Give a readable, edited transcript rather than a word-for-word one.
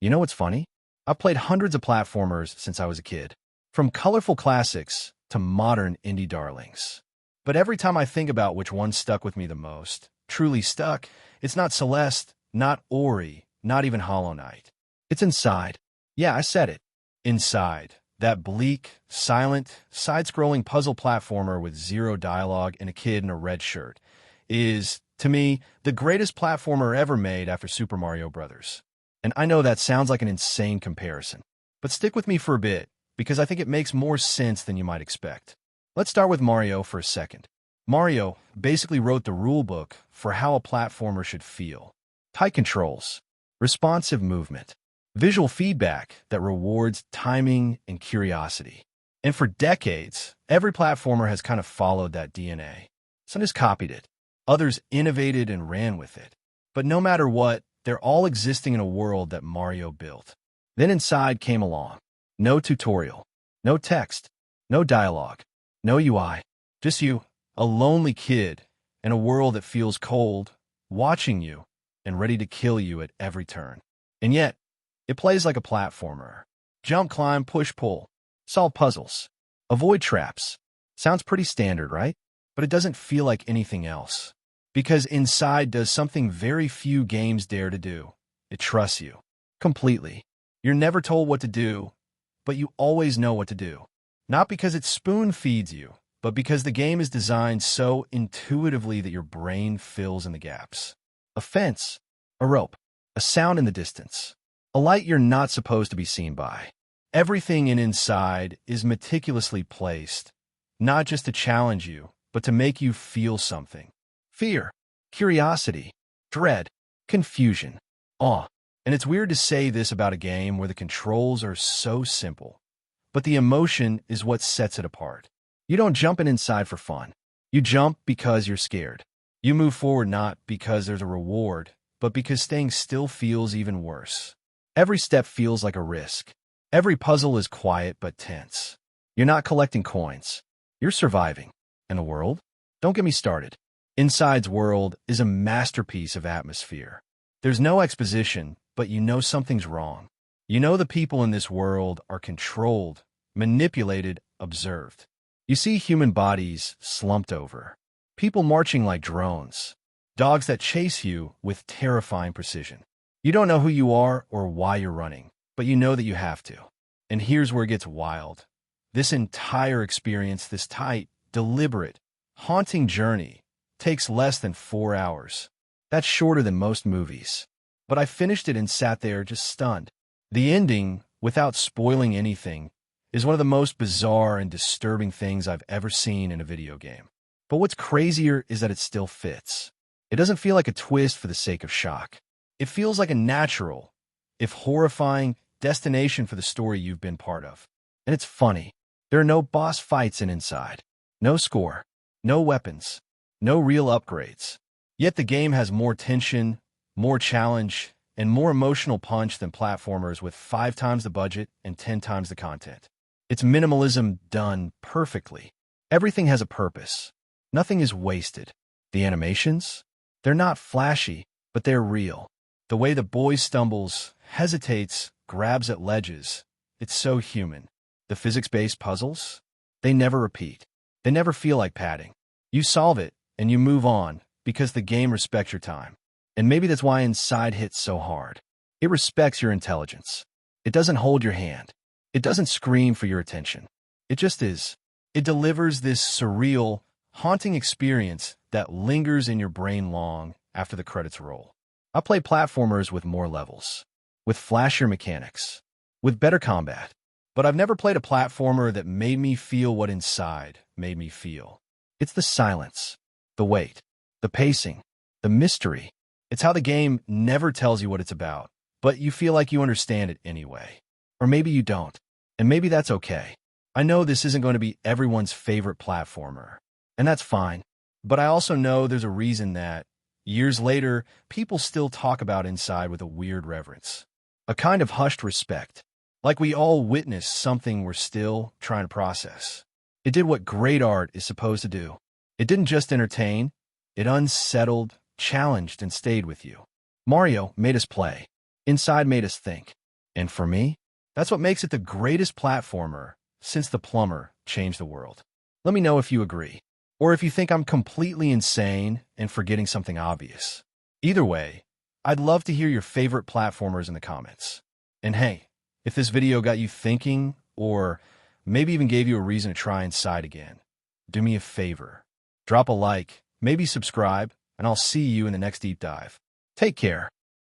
You know what's funny? I've played hundreds of platformers since I was a kid, from colorful classics to modern indie darlings. But every time I think about which one stuck with me the most, truly stuck, it's not Celeste, not Ori, not even Hollow Knight. It's Inside. Yeah, I said it. Inside. That bleak, silent, side-scrolling puzzle platformer with zero dialogue and a kid in a red shirt is, to me, the greatest platformer ever made after Super Mario Bros. And I know that sounds like an insane comparison, but stick with me for a bit, because I think it makes more sense than you might expect. Let's start with Mario for a second. Mario basically wrote the rulebook for how a platformer should feel. Tight controls, responsive movement, visual feedback that rewards timing and curiosity. And for decades, every platformer has kind of followed that DNA. Some just copied it. Others innovated and ran with it. But no matter what, they're all existing in a world that Mario built. Then Inside came along. No tutorial, no text, no dialogue, no UI. Just you, a lonely kid, in a world that feels cold, watching you, and ready to kill you at every turn. And yet, it plays like a platformer. Jump, climb, push, pull. Solve puzzles. Avoid traps. Sounds pretty standard, right? But it doesn't feel like anything else. Because Inside does something very few games dare to do. It trusts you. Completely. You're never told what to do, but you always know what to do. Not because it spoon-feeds you, but because the game is designed so intuitively that your brain fills in the gaps. A fence, a rope, a sound in the distance, a light you're not supposed to be seen by. Everything in Inside is meticulously placed, not just to challenge you, but to make you feel something. Fear, curiosity, dread, confusion, awe. And it's weird to say this about a game where the controls are so simple, but the emotion is what sets it apart. You don't jump in Inside for fun. You jump because you're scared. You move forward not because there's a reward, but because staying still feels even worse. Every step feels like a risk. Every puzzle is quiet but tense. You're not collecting coins. You're surviving. And the world? Don't get me started. Inside's world is a masterpiece of atmosphere. There's no exposition, but you know something's wrong. You know the people in this world are controlled, manipulated, observed. You see human bodies slumped over, people marching like drones, dogs that chase you with terrifying precision. You don't know who you are or why you're running, but you know that you have to. And here's where it gets wild. This entire experience, this tight, deliberate, haunting journey, takes less than 4 hours. That's shorter than most movies. But I finished it and sat there just stunned. The ending, without spoiling anything, is one of the most bizarre and disturbing things I've ever seen in a video game. But what's crazier is that it still fits. It doesn't feel like a twist for the sake of shock. It feels like a natural, if horrifying, destination for the story you've been part of. And it's funny. There are no boss fights in Inside. No score. No weapons. No real upgrades. Yet the game has more tension, more challenge, and more emotional punch than platformers with 5 times the budget and 10 times the content. It's minimalism done perfectly. Everything has a purpose. Nothing is wasted. The animations? They're not flashy, but they're real. The way the boy stumbles, hesitates, grabs at ledges, it's so human. The physics-based puzzles? They never repeat. They never feel like padding. You solve it, and you move on, because the game respects your time. And maybe that's why Inside hits so hard. It respects your intelligence. It doesn't hold your hand. It doesn't scream for your attention. It just is. It delivers this surreal, haunting experience that lingers in your brain long after the credits roll. I play platformers with more levels, with flashier mechanics, with better combat. But I've never played a platformer that made me feel what Inside made me feel. It's the silence, the weight, the pacing, the mystery. It's how the game never tells you what it's about, but you feel like you understand it anyway. Or maybe you don't, and maybe that's okay. I know this isn't going to be everyone's favorite platformer, and that's fine. But I also know there's a reason that, years later, people still talk about Inside with a weird reverence. A kind of hushed respect, like we all witnessed something we're still trying to process. It did what great art is supposed to do. It didn't just entertain, it unsettled, challenged, and stayed with you. Mario made us play. Inside made us think. And for me, that's what makes it the greatest platformer since The Plumber changed the world. Let me know if you agree, or if you think I'm completely insane and forgetting something obvious. Either way, I'd love to hear your favorite platformers in the comments. And hey, if this video got you thinking, or maybe even gave you a reason to try Inside again, do me a favor. Drop a like, maybe subscribe, and I'll see you in the next deep dive. Take care.